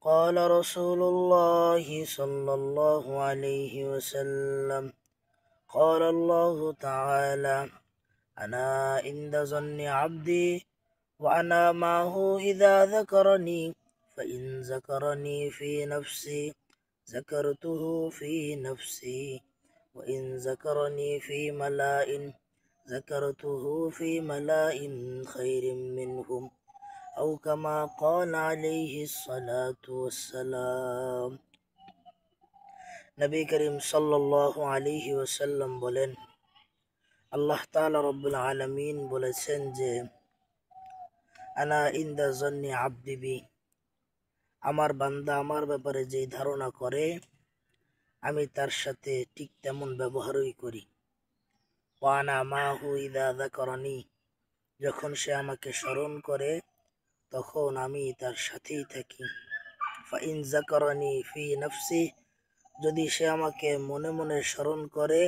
قال رسول الله صلى الله عليه وسلم قال الله تعالى أنا عند ظن عبدي وأنا معه إذا ذكرني فإن ذكرني في نفسي ذكرته في نفسي وإن ذكرني في ملأ ذكرته في ملأ خير منهم أو كما قال عليه الصلاة والسلام। নবী করিম সাল্লাল্লাহু আলাইহি ওয়াসাল্লাম বলেন, আল্লাহ তাআলা রব্বুল আলামিন বলেছেন যে আনা ইনদা জন্নি আবদি বি, আমার বান্দা আমার ব্যাপারে যে ধারণা করে আমি তার সাথে ঠিক তেমন ব্যবহারই করি। ওয়া আনা মাহু ইযা যাকারানি, যখন সে আমাকে স্মরণ করে তখন আমি তার সাথেই থাকি। ফা ইন যাকারানি ফি নাফসি, যদি সে আমাকে মনে মনে স্মরণ করে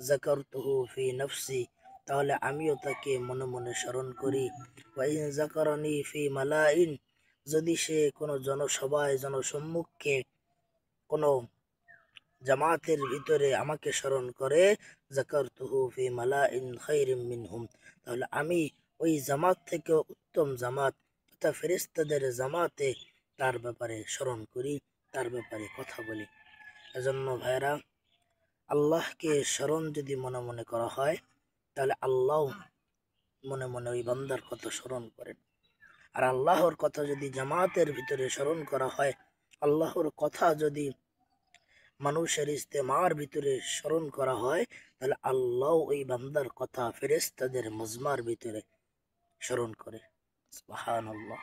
যাকারতুহু ফি নাফসি, তাহলে আমিও তাকে মনে মনে স্মরণ করি। ওয়া ইন যাকারানি ফি মালাইন, যদি সে কোনো জনসভায় জনসম্মুখে কোনো জামাতের ভিতরে আমাকে স্মরণ করে যাকারতুহু ফি মালাইন খায়রিম মিনহুম, তাহলে আমি ওই জামাত থেকে উত্তম জামাত তথা ফেরেশতাদের জামাতে তার ব্যাপারে স্মরণ করি, তার ব্যাপারে কথা বলি। এজন্য ভাইরা, আল্লাহকে স্মরণ যদি মনে মনে করা হয় তাহলে আল্লাহ মনে মনে ওই বান্দার কথা স্মরণ করেন। আর আল্লাহর কথা যদি জামাতের ভিতরে স্মরণ করা হয়, আল্লাহর কথা যদি মানুষের ইজতেমার ভিতরে স্মরণ করা হয়, তাহলে আল্লাহ ওই বান্দার কথা ফেরেশতাদের মজমার ভিতরে স্মরণ করে। সুবহানাল্লাহ।